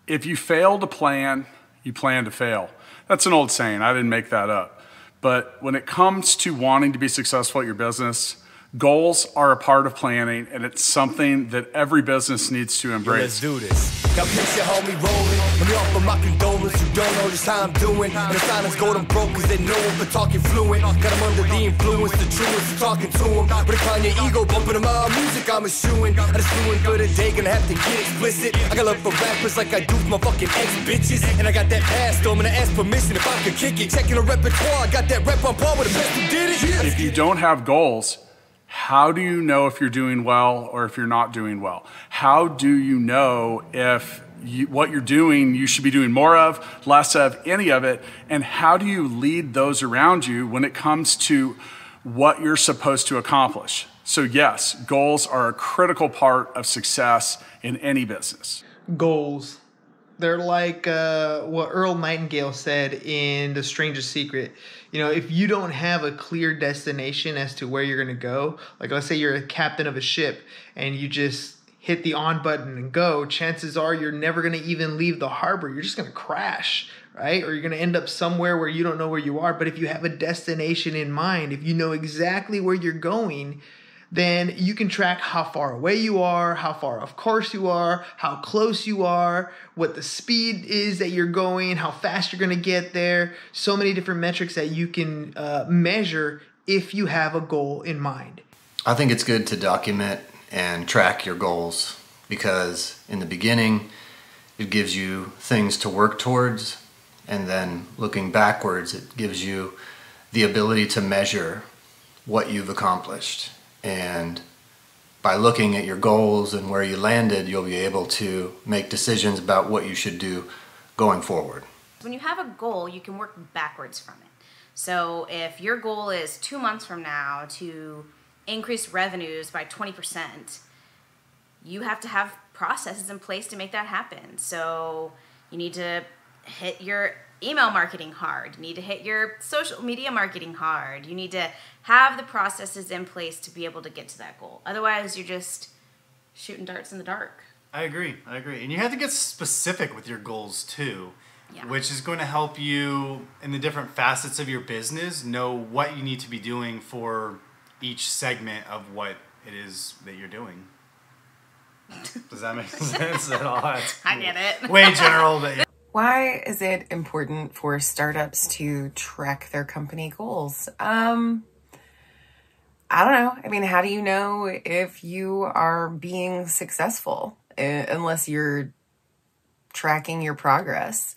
If you fail to plan, you plan to fail. That's an old saying. I didn't make that up. But when it comes to wanting to be successful at your business, goals are a part of planning, and it's something that every business needs to embrace. Let's do this. Got picture homie rolling. Let me offer my condolence. You don't know just how I'm doing. And the silence go them broke cause they know him for talking fluent. Got them under the influence, the truest of talking to him. But if on your ego bumping them out music, I'm eschewing. I just doing good a day, gonna have to get explicit. I got love for rappers like I do for my fucking ex-bitches. And I got that pass, though I'm gonna ask permission if I could kick it. Checking the repertoire, I got that rep on par with the best who did it. If you don't have goals, how do you know if you're doing well or if you're not doing well? How do you know if what you're doing you should be doing more of, less of, any of it? And how do you lead those around you when it comes to what you're supposed to accomplish? So yes, goals are a critical part of success in any business. Goals. They're like what Earl Nightingale said in The Strangest Secret. You know, if you don't have a clear destination as to where you're going to go, like let's say you're a captain of a ship and you just hit the on button and go, chances are you're never going to even leave the harbor. You're just going to crash, right? Or you're going to end up somewhere where you don't know where you are. But if you have a destination in mind, if you know exactly where you're going, then you can track how far away you are, how far off course you are, how close you are, what the speed is that you're going, how fast you're going to get there. So many different metrics that you can measure if you have a goal in mind. I think it's good to document and track your goals because in the beginning, it gives you things to work towards, and then looking backwards, it gives you the ability to measure what you've accomplished. And by looking at your goals and where you landed, you'll be able to make decisions about what you should do going forward. When you have a goal, you can work backwards from it. So if your goal is 2 months from now to increase revenues by 20%, you have to have processes in place to make that happen. So you need to hit your email marketing hard. You need to hit your social media marketing hard. You need to have the processes in place to be able to get to that goal. Otherwise, you're just shooting darts in the dark. I agree. And you have to get specific with your goals too, Yeah. which is going to help you in the different facets of your business know what you need to be doing for each segment of what it is that you're doing. Does that make sense at all? I get it. Way general, but yeah. Why is it important for startups to track their company goals? I don't know. I mean, how do you know if you are being successful unless you're tracking your progress?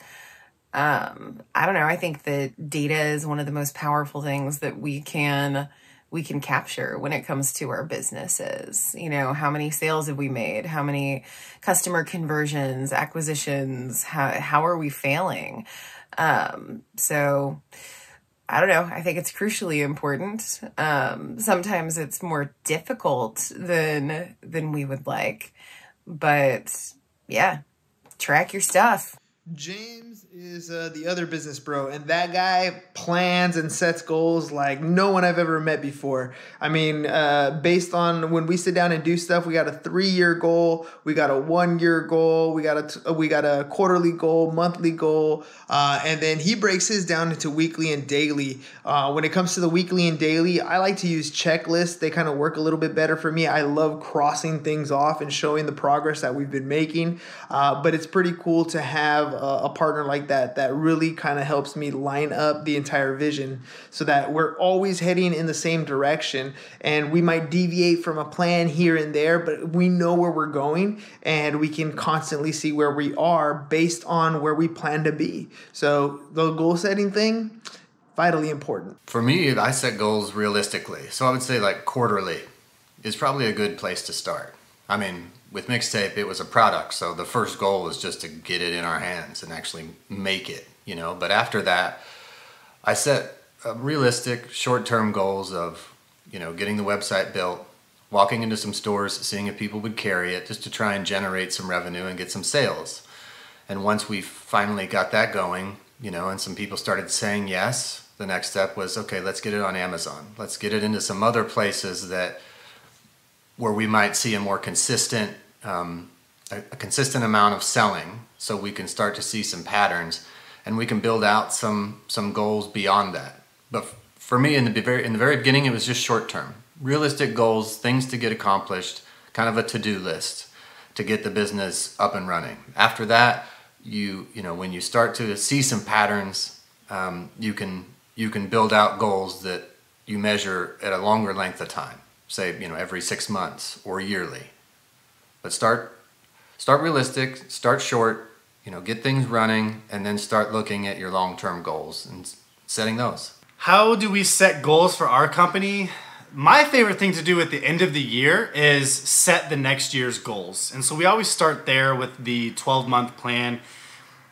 I don't know. I think that data is one of the most powerful things that we can capture when it comes to our businesses. You know, how many sales have we made? How many customer conversions, acquisitions? How are we failing? So I don't know. I think it's crucially important. Sometimes it's more difficult than we would like, but yeah, track your stuff. James is the other business bro, and that guy plans and sets goals like no one I've ever met before. I mean, based on when we sit down and do stuff, we got a 3-year goal, we got a 1-year goal, we got a quarterly goal, monthly goal, and then he breaks his down into weekly and daily. When it comes to the weekly and daily, I like to use checklists. They kind of work a little bit better for me. I love crossing things off and showing the progress that we've been making, but it's pretty cool to have a partner like that really kind of helps me line up the entire vision so that we're always heading in the same direction, and we might deviate from a plan here and there, but we know where we're going and we can constantly see where we are based on where we plan to be. So the goal setting thing, vitally important. For me, I set goals realistically. So I would say like quarterly is probably a good place to start. I mean, with Mixtape, it was a product, so the first goal was just to get it in our hands and actually make it, you know. But after that, I set realistic short-term goals of, you know, getting the website built, walking into some stores, seeing if people would carry it, just to try and generate some revenue and get some sales. And once we finally got that going, you know, and some people started saying yes, the next step was, okay, let's get it on Amazon. Let's get it into some other places where we might see a more consistent a consistent amount of selling so we can start to see some patterns and we can build out some goals beyond that. But for me, in the very beginning, it was just short term. Realistic goals, things to get accomplished, kind of a to-do list to get the business up and running. After that, you know, when you start to see some patterns, you can build out goals that you measure at a longer length of time, say, you know, every 6 months or yearly. But start realistic, start short, you know, get things running, and then start looking at your long-term goals and setting those. How do we set goals for our company? My favorite thing to do at the end of the year is set the next year's goals. And so we always start there with the 12-month plan.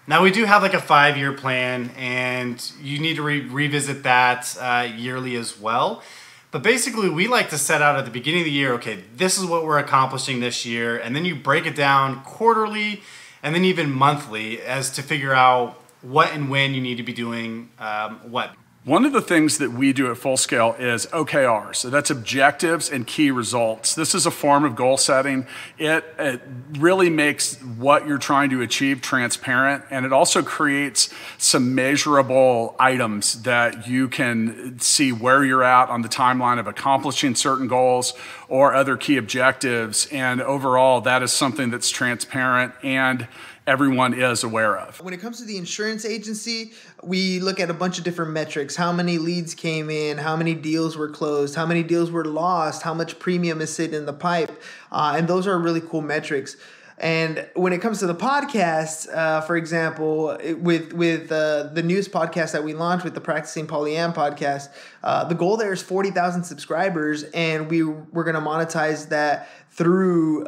Now we do have like a 5-year plan, and you need to revisit that yearly as well. But basically we like to set out at the beginning of the year, okay, this is what we're accomplishing this year. And then you break it down quarterly and then even monthly as to figure out what and when you need to be doing what. One of the things that we do at Full Scale is OKRs. So that's objectives and key results. This is a form of goal setting. It really makes what you're trying to achieve transparent, and it also creates some measurable items that you can see where you're at on the timeline of accomplishing certain goals or other key objectives. And overall, that is something that's transparent and everyone is aware of. When it comes to the insurance agency, we look at a bunch of different metrics. How many leads came in, how many deals were closed, how many deals were lost, how much premium is sitting in the pipe. And those are really cool metrics. And when it comes to the podcast, for example, with the news podcast that we launched with the Practicing Polyam podcast, the goal there is 40,000 subscribers, and we're going to monetize that through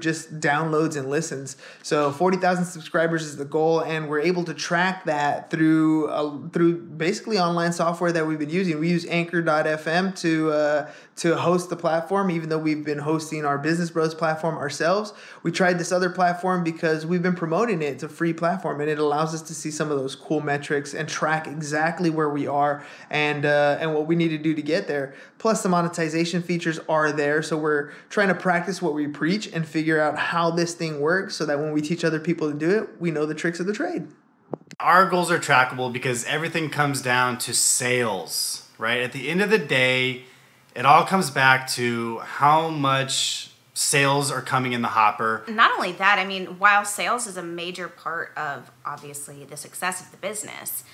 just downloads and listens. So 40,000 subscribers is the goal, and we're able to track that through basically online software that we've been using. We use Anchor.fm to host the platform, even though we've been hosting our Business Bros platform ourselves. We tried this other platform because we've been promoting it. It's a free platform, and it allows us to see some of those cool metrics and track exactly where we are and what we need to do to get there. Plus, the monetization features are there, so we're trying to practice what we preach and figure out how this thing works so that when we teach other people to do it, we know the tricks of the trade. Our goals are trackable because everything comes down to sales, right? At the end of the day, it all comes back to how much sales are coming in the hopper. Not only that, I mean, while sales is a major part of, obviously, the success of the business,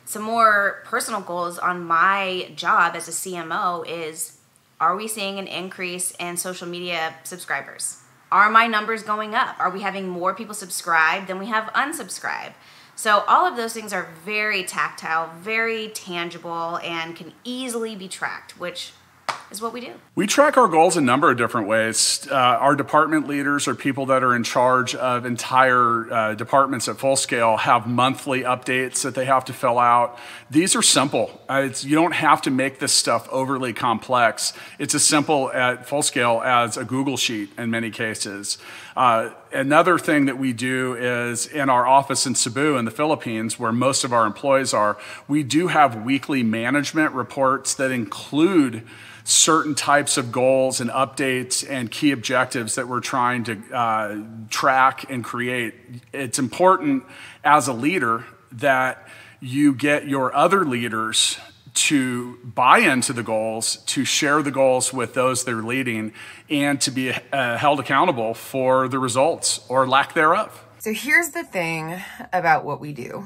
some more personal goals on my job as a CMO is, are we seeing an increase in social media subscribers? Are my numbers going up? Are we having more people subscribe than we have unsubscribe? So all of those things are very tactile, very tangible, and can easily be tracked, which is what we do. We track our goals a number of different ways. Our department leaders, or people that are in charge of entire departments at Full Scale, have monthly updates that they have to fill out. These are simple. You don't have to make this stuff overly complex. It's as simple at Full Scale as a Google Sheet in many cases. Another thing that we do is in our office in Cebu in the Philippines, where most of our employees are, we do have weekly management reports that include certain types of goals and updates and key objectives that we're trying to track and create. It's important as a leader that you get your other leaders to buy into the goals, to share the goals with those they're leading, and to be held accountable for the results or lack thereof. So here's the thing about what we do.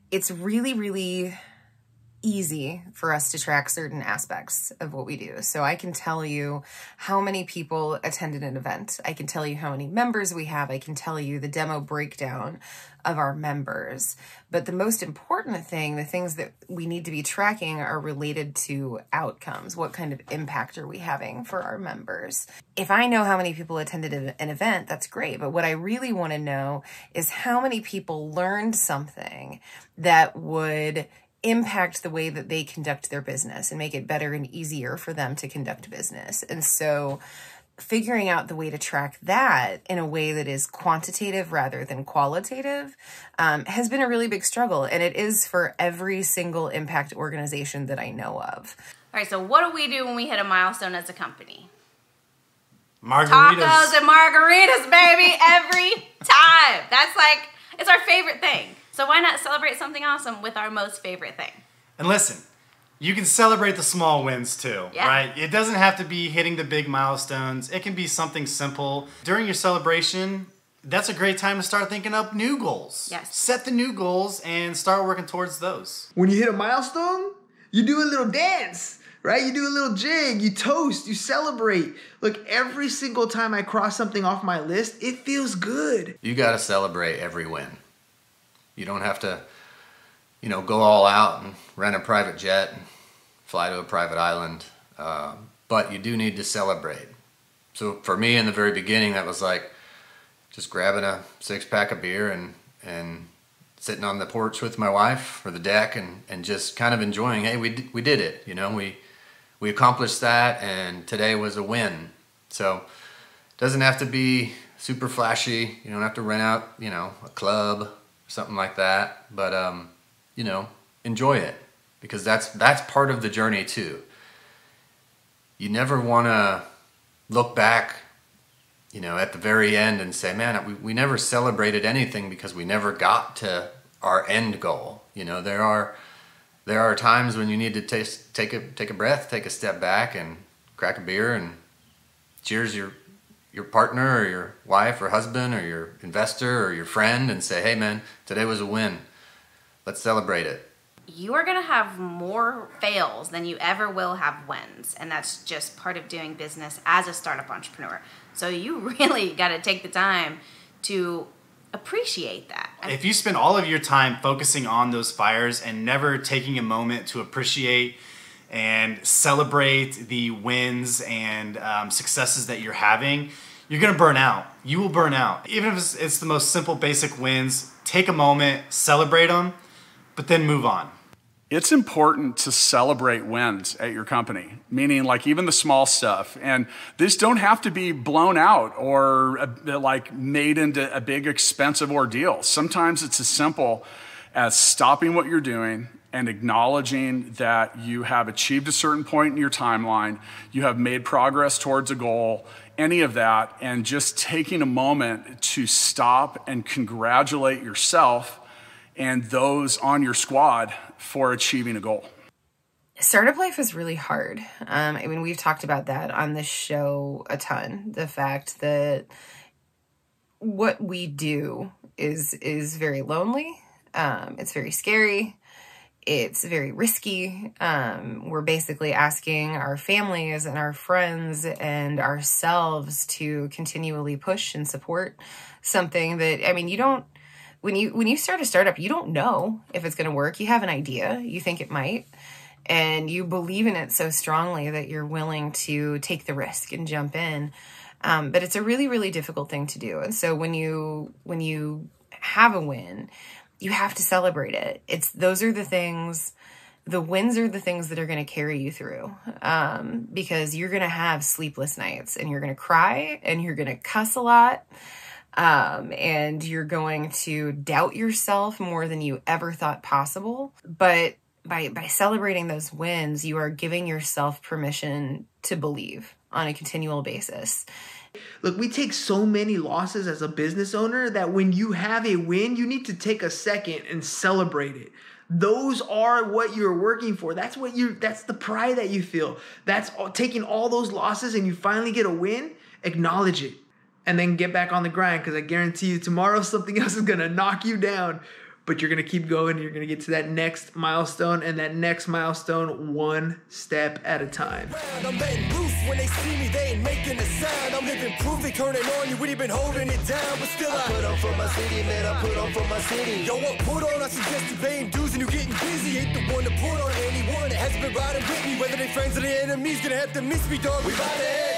It's really, really easy for us to track certain aspects of what we do. So I can tell you how many people attended an event. I can tell you how many members we have. I can tell you the demo breakdown of our members. But the most important thing, the things that we need to be tracking, are related to outcomes. What kind of impact are we having for our members? If I know how many people attended an event, that's great. But what I really want to know is how many people learned something that would impact the way that they conduct their business and make it better and easier for them to conduct business. And so figuring out the way to track that in a way that is quantitative rather than qualitative has been a really big struggle. And it is for every single impact organization that I know of. All right, so what do we do when we hit a milestone as a company? Margaritas. Tacos and margaritas, baby, every time. That's like, it's our favorite thing. So why not celebrate something awesome with our most favorite thing? And listen, you can celebrate the small wins too, right? It doesn't have to be hitting the big milestones. It can be something simple. During your celebration, that's a great time to start thinking up new goals. Yes. Set the new goals and start working towards those. When you hit a milestone, you do a little dance, right? You do a little jig, you toast, you celebrate. Look, every single time I cross something off my list, it feels good. You got to celebrate every win. You don't have to, go all out and rent a private jet and fly to a private island. But you do need to celebrate. So for me in the very beginning, that was like just grabbing a 6-pack of beer and sitting on the porch with my wife or the deck and just kind of enjoying, hey, we did it. We accomplished that, and today was a win. So it doesn't have to be super flashy. You don't have to rent out, a club or something like that. But, enjoy it, because that's part of the journey too. You never want to look back, at the very end and say, man, we never celebrated anything because we never got to our end goal. There are times when you need to take a breath, take a step back, and crack a beer and cheers your partner or your wife or husband or your investor or your friend and say, hey man, today was a win. Let's celebrate it. You are going to have more fails than you ever will have wins. And that's just part of doing business as a startup entrepreneur. So you really got to take the time to appreciate that. If you spend all of your time focusing on those fires and never taking a moment to appreciate and celebrate the wins and successes that you're having, you're going to burn out. You will burn out. Even if it's the most simple, basic wins, take a moment, celebrate them, but then move on. It's important to celebrate wins at your company, meaning like even the small stuff. And these don't have to be blown out or like made into a big expensive ordeal. Sometimes it's as simple as stopping what you're doing and acknowledging that you have achieved a certain point in your timeline, you have made progress towards a goal, any of that, and just taking a moment to stop and congratulate yourself and those on your squad for achieving a goal. Startup life is really hard. We've talked about that on this show a ton. The fact that what we do is very lonely. It's very scary. It's very risky. We're basically asking our families and our friends and ourselves to continually push and support something that, you don't, when you start a startup, you don't know if it's going to work. You have an idea, you think it might, and you believe in it so strongly that you're willing to take the risk and jump in. But it's a really, really difficult thing to do. And so when you have a win, you have to celebrate it. Those are the things, the wins are the things that are going to carry you through, because you're going to have sleepless nights and you're going to cry and you're going to cuss a lot. And you're going to doubt yourself more than you ever thought possible. But by celebrating those wins, you are giving yourself permission to believe on a continual basis. Look, we take so many losses as a business owner that when you have a win, you need to take a second and celebrate it. Those are what you're working for. That's the pride that you feel. That's taking all those losses and you finally get a win, acknowledge it. And then get back on the grind, because I guarantee you tomorrow something else is going to knock you down. But you're going to keep going. You're going to get to that next milestone, and that next milestone one step at a time. I'm letting loose when they see me, they ain't making a sound. I'm living proof, they turning on you, we been holding it down. But still I put on for my city, man, I put on for my city. Yo, what put on? I suggest you paying dues and you getting busy. Ain't the one to put on anyone that hasn't been riding with me. Whether they friends or they enemies, gonna have to miss me, dog. We bout to head